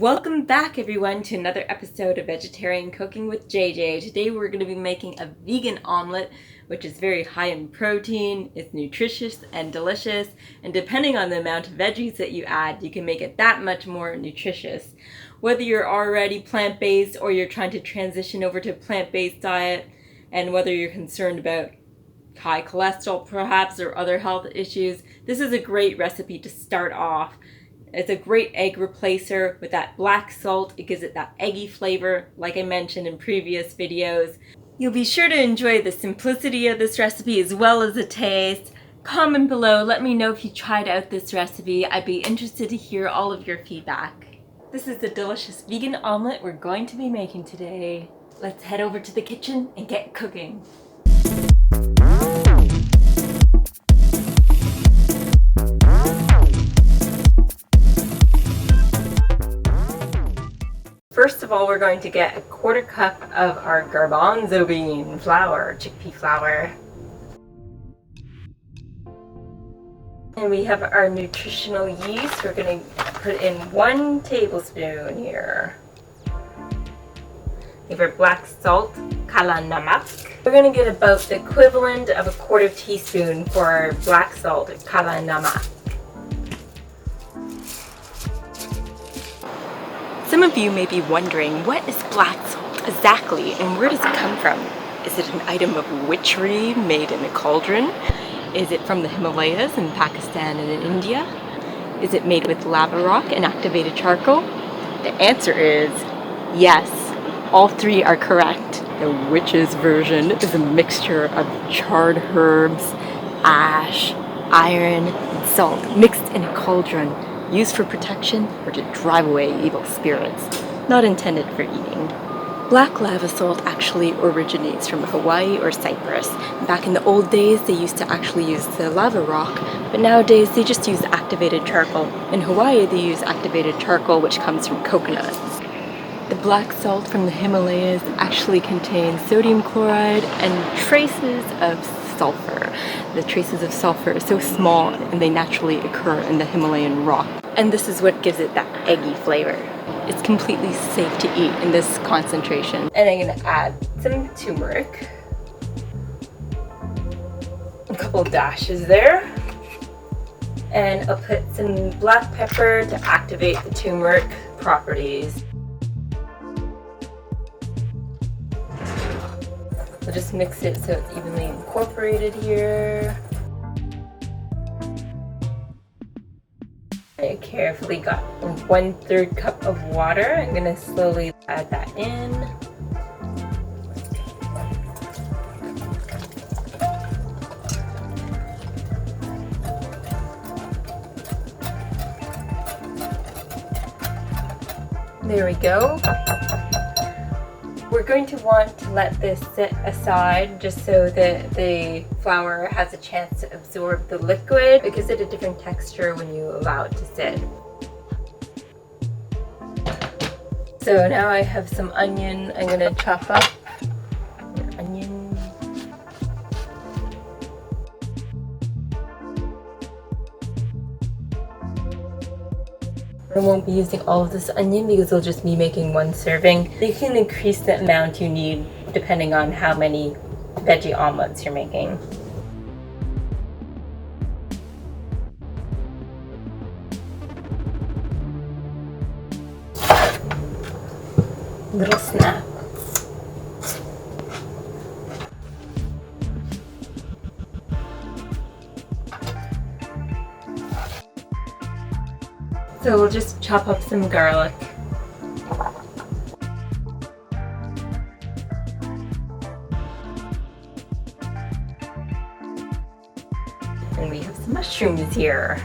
Welcome back everyone to another episode of Vegetarian Cooking with JJ. Today we're going to be making a vegan omelet, which is very high in protein, it's nutritious and delicious, and depending on the amount of veggies that you add, you can make it that much more nutritious. Whether you're already plant-based or you're trying to transition over to a plant-based diet, and whether you're concerned about high cholesterol perhaps or other health issues, this is a great recipe to start off. It's a great egg replacer with that black salt. It gives it that eggy flavor, like I mentioned in previous videos. You'll be sure to enjoy the simplicity of this recipe as well as the taste. Comment below, let me know if you tried out this recipe. I'd be interested to hear all of your feedback. This is the delicious vegan omelet we're going to be making today. Let's head over to the kitchen and get cooking. First of all, we're going to get a 1/4 cup of our Garbanzo bean flour, chickpea flour. And we have our nutritional yeast. We're going to put in 1 tablespoon here. We have our black salt, a.k.a. namak. We're going to get about the equivalent of a 1/4 teaspoon for our black salt, a.k.a. namak. Some of you may be wondering, what is black salt exactly and where does it come from? Is it an item of witchery made in a cauldron? Is it from the Himalayas in Pakistan and in India? Is it made with lava rock and activated charcoal? The answer is yes, all 3 are correct. The witch's version is a mixture of charred herbs, ash, iron, and salt mixed in a cauldron, used for protection or to drive away evil spirits, not intended for eating. Black lava salt actually originates from Hawaii or Cyprus. Back in the old days, they used to actually use the lava rock, but nowadays they just use activated charcoal. In Hawaii, they use activated charcoal, which comes from coconut. The black salt from the Himalayas actually contains sodium chloride and traces of sulfur. The traces of sulfur are so small and they naturally occur in the Himalayan rock. And this is what gives it that eggy flavor. It's completely safe to eat in this concentration. And I'm going to add some turmeric. A couple of dashes there. And I'll put some black pepper to activate the turmeric properties. We'll just mix it so it's evenly incorporated here. I carefully got 1/3 cup of water. I'm going to slowly add that in. There we go. We're going to want to let this sit aside just so that the flour has a chance to absorb the liquid. It gives it a different texture when you allow it to sit. So now I have some onion. I'm going to chop up onion. I won't be using all of this onion because it'll just be making 1 serving. You can increase the amount you need depending on how many veggie omelets you're making. Little snap. So we'll just chop up some garlic. And we have some mushrooms here.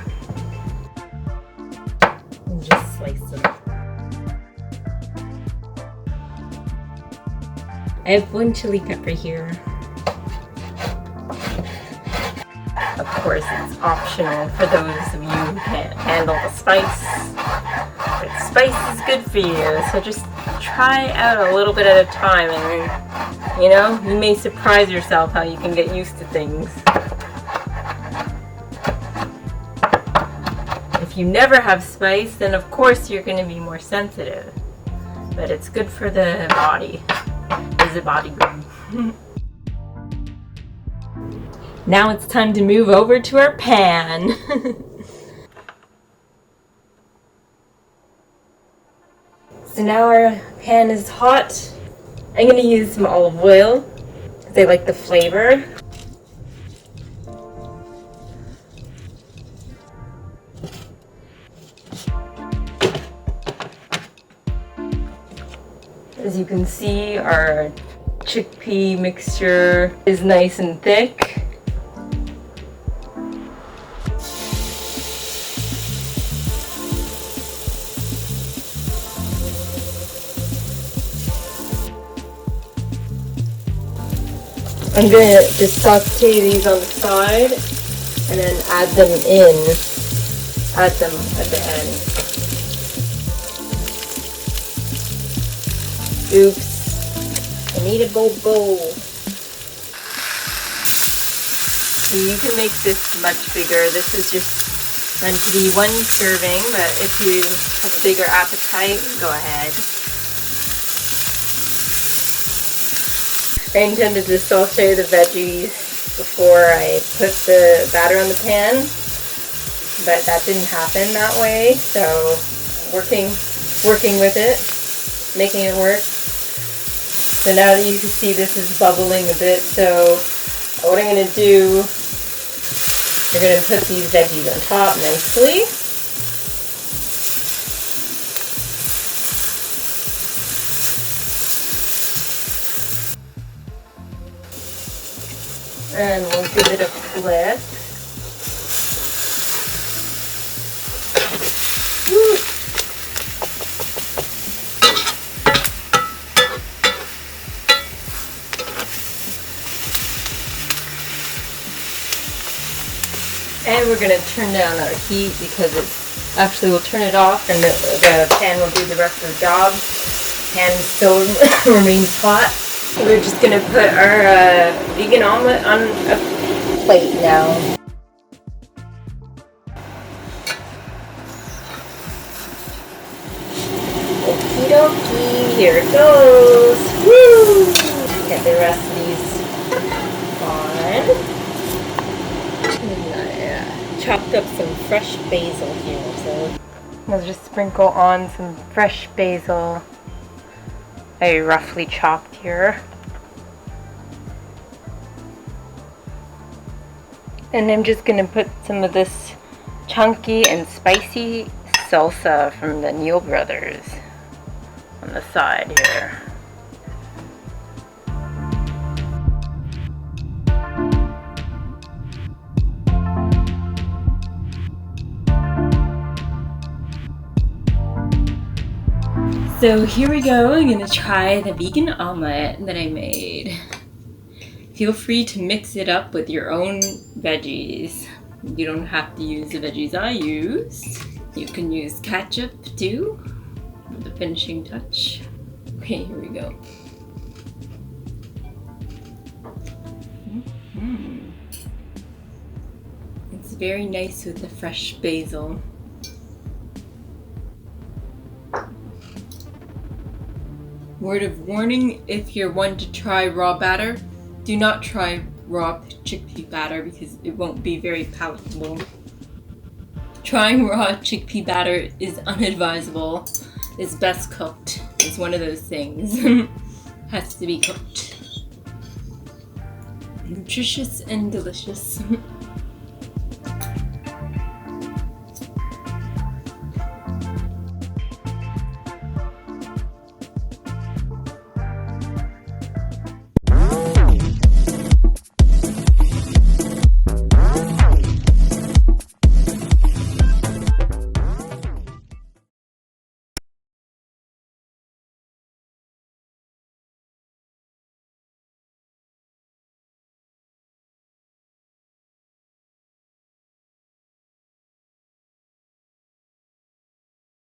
And just slice them. I have 1 chili pepper here. Of course, it's optional for those of you who can't handle the spice. But spice is good for you, so just try out a little bit at a time and, you know, you may surprise yourself how you can get used to things. you never have spice, then of course you're going to be more sensitive. But it's good for the body. It's a body good. Now it's time to move over to our pan. So now our pan is hot. I'm going to use some olive oil because I like the flavor. As you can see, our chickpea mixture is nice and thick. I'm going to just saute these on the side and then add them at the end. Oops, I need a bowl. So you can make this much bigger. This is just meant to be one serving, but if you have a bigger appetite, go ahead. I intended to saute the veggies before I put the batter on the pan, but that didn't happen that way, so working with it, making it work. So now that you can see this is bubbling a bit, so what I'm going to do, we're going to put these veggies on top nicely. And we'll give it a flip. Woo. And we're going to turn down our heat because we'll turn it off and the pan will do the rest of the job. Pan still remains hot. We're just going to put our vegan omelet on a plate now. Okie dokie, here it goes. Woo! Get the rest of these on. Chopped up some fresh basil here, so we'll just sprinkle on some fresh basil. I roughly chopped here. And I'm just going to put some of this chunky and spicy salsa from the Neal Brothers on the side here. So here we go, I'm going to try the vegan omelet that I made. Feel free to mix it up with your own veggies. You don't have to use the veggies I used. You can use ketchup too, for the finishing touch. Okay, here we go. It's very nice with the fresh basil. Word of warning, if you're one to try raw batter, do not try raw chickpea batter because it won't be very palatable. Trying raw chickpea batter is unadvisable. It's best cooked. It's one of those things. Has to be cooked. Nutritious and delicious.